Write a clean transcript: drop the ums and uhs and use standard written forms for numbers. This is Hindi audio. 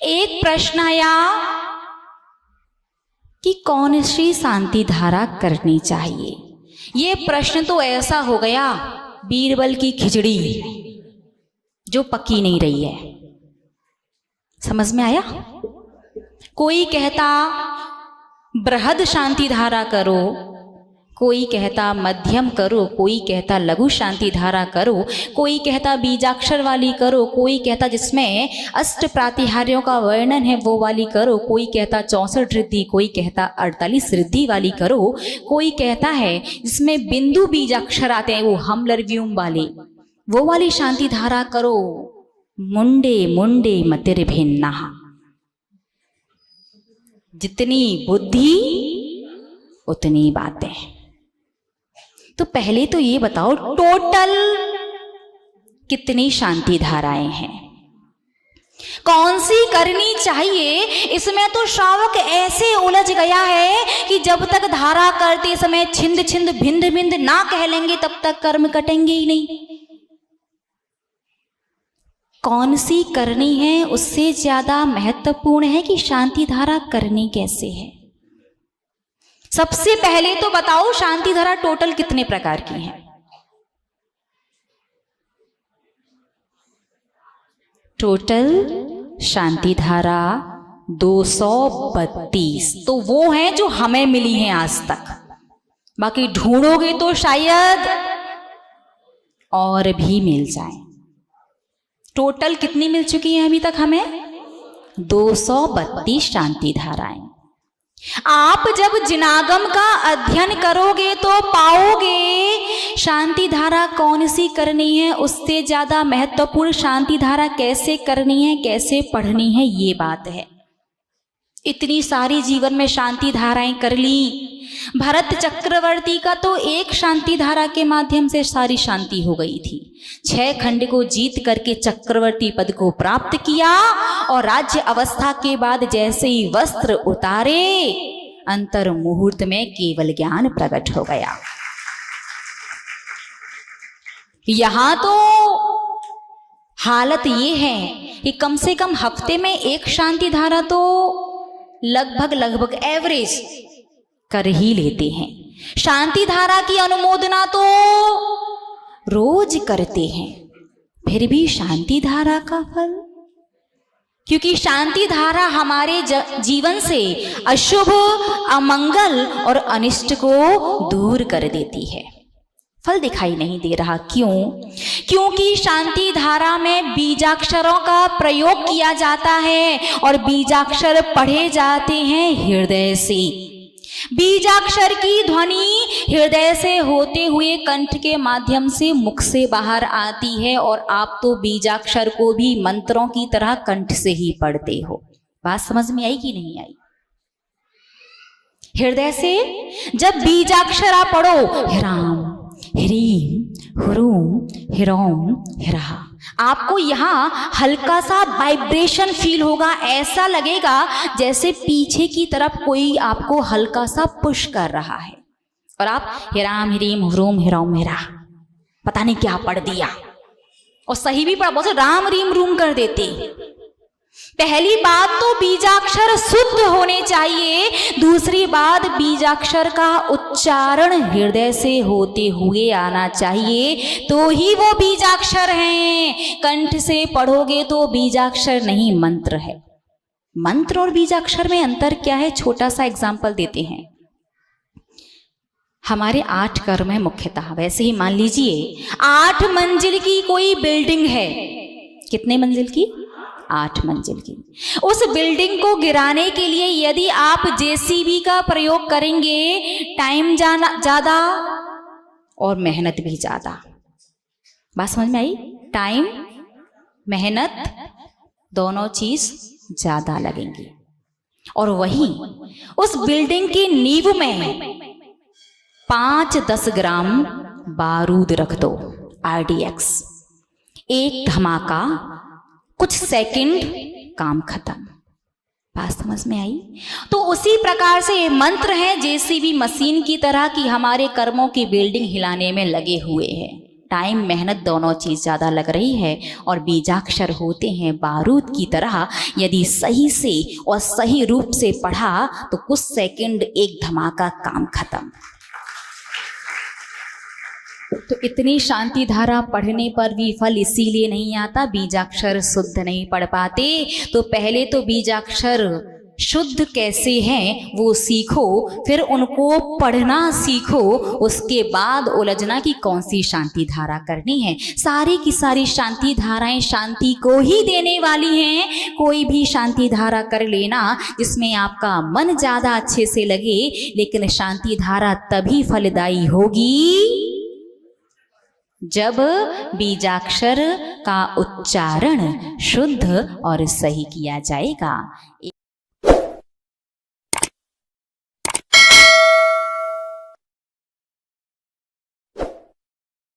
एक प्रश्न आया कि कौन सी शांति धारा करनी चाहिए। ये प्रश्न तो ऐसा हो गया बीरबल की खिचड़ी जो पकी नहीं रही है। समझ में आया? कोई कहता बृहद शांति धारा करो, कोई कहता मध्यम करो, कोई कहता लघु शांति धारा करो, कोई कहता बीजाक्षर वाली करो, कोई कहता जिसमें अष्ट प्रातिहार्यों का वर्णन है वो वाली करो, कोई कहता 64 रिद्धि, कोई कहता 48 रिद्धि वाली करो, कोई कहता है जिसमें बिंदु बीजाक्षर आते हैं वो हमलर्व्यूम वाले, वो वाली शांति धारा करो। मुंडे मुंडे मतिर्भिन्ना, जितनी बुद्धि उतनी बातें। तो पहले तो ये बताओ टोटल कितनी शांति धाराएं हैं, कौन सी करनी चाहिए? इसमें तो श्रावक ऐसे उलझ गया है कि जब तक धारा करते समय छिंद छिंद भिंद भिंद ना कह लेंगे तब तक कर्म कटेंगे ही नहीं। कौन सी करनी है उससे ज्यादा महत्वपूर्ण है कि शांति धारा करनी कैसे है। सबसे पहले तो बताओ शांति धारा टोटल कितने प्रकार की है? टोटल शांति धारा 232, तो वो हैं जो हमें मिली हैं आज तक। बाकी ढूंढोगे तो शायद और भी मिल जाए। टोटल कितनी मिल चुकी हैं अभी तक हमें? 232 शांति धाराएं। आप जब जिनागम का अध्ययन करोगे तो पाओगे शांति धारा कौन सी करनी है उससे ज्यादा महत्वपूर्ण शांति धारा कैसे करनी है, कैसे पढ़नी है, ये बात है। इतनी सारी जीवन में शांति धाराएं कर ली। भरत चक्रवर्ती का तो एक शांति धारा के माध्यम से सारी शांति हो गई थी। 6 खंड को जीत करके चक्रवर्ती पद को प्राप्त किया और राज्य अवस्था के बाद जैसे ही वस्त्र उतारे अंतर मुहूर्त में केवल ज्ञान प्रकट हो गया। यहां तो हालत ये है कि कम से कम हफ्ते में एक शांति धारा तो लगभग एवरेज कर ही लेते हैं। शांति धारा की अनुमोदना तो रोज करते हैं, फिर भी शांति धारा का फल, क्योंकि शांति धारा हमारे जीवन से अशुभ, अमंगल और अनिष्ट को दूर कर देती है। फल दिखाई नहीं दे रहा। क्यों? क्योंकि शांति धारा में बीजाक्षरों का प्रयोग किया जाता है और बीजाक्षर पढ़े जाते हैं हृदय से। बीजाक्षर की ध्वनि हृदय से होते हुए कंठ के माध्यम से मुख से बाहर आती है और आप तो बीजाक्षर को भी मंत्रों की तरह कंठ से ही पढ़ते हो। बात समझ में आई कि नहीं आई? हृदय से जब बीजाक्षर आप पढ़ो, ह्राम ह्रीम ह्रूम ह्रौम ह्रः, आपको यहाँ हल्का सा वाइब्रेशन फील होगा। ऐसा लगेगा जैसे पीछे की तरफ कोई आपको हल्का सा पुश कर रहा है और आप ह्राम ह्रीम ह्रूम ह्रौम ह्रः पता नहीं क्या पढ़ दिया और सही भी पढ़ा, बहुत राम रीम रूम कर देते। पहली बात तो बीजाक्षर शुद्ध होने चाहिए, दूसरी बात बीजाक्षर का उच्चारण हृदय से होते हुए आना चाहिए, तो ही वो बीजाक्षर हैं। कंठ से पढ़ोगे तो बीजाक्षर नहीं, मंत्र है। मंत्र और बीजाक्षर में अंतर क्या है? छोटा सा एग्जाम्पल देते हैं। हमारे 8 कर्म है मुख्यतः। वैसे ही मान लीजिए 8 मंजिल की कोई बिल्डिंग है। कितने मंजिल की? 8 मंजिल की। उस बिल्डिंग को गिराने के लिए यदि आप जेसीबी का प्रयोग करेंगे, टाइम ज्यादा और मेहनत भी ज्यादा। बात समझ में आई? टाइम मेहनत दोनों चीज ज्यादा लगेंगी। और वहीं उस बिल्डिंग की नींव में 5-10 ग्राम बारूद रख दो, RDX, एक धमाका, कुछ सेकंड, काम खत्म। बात समझ में आई? तो उसी प्रकार से ये मंत्र है जेसीबी मशीन की तरह कि हमारे कर्मों की बिल्डिंग हिलाने में लगे हुए हैं। टाइम मेहनत दोनों चीज ज्यादा लग रही है। और बीजाक्षर होते हैं बारूद की तरह, यदि सही से और सही रूप से पढ़ा तो कुछ सेकंड एक धमाका काम खत्म। तो इतनी शांति धारा पढ़ने पर भी फल इसीलिए नहीं आता, बीजाक्षर शुद्ध नहीं पढ़ पाते। तो पहले तो बीजाक्षर शुद्ध कैसे हैं वो सीखो, फिर उनको पढ़ना सीखो, उसके बाद उलझना कि कौन सी शांति धारा करनी है। सारी की सारी शांति धाराएं शांति को ही देने वाली हैं। कोई भी शांति धारा कर लेना जिसमें आपका मन ज्यादा अच्छे से लगे, लेकिन शांति धारा तभी फलदायी होगी जब बीजाक्षर का उच्चारण शुद्ध और सही किया जाएगा।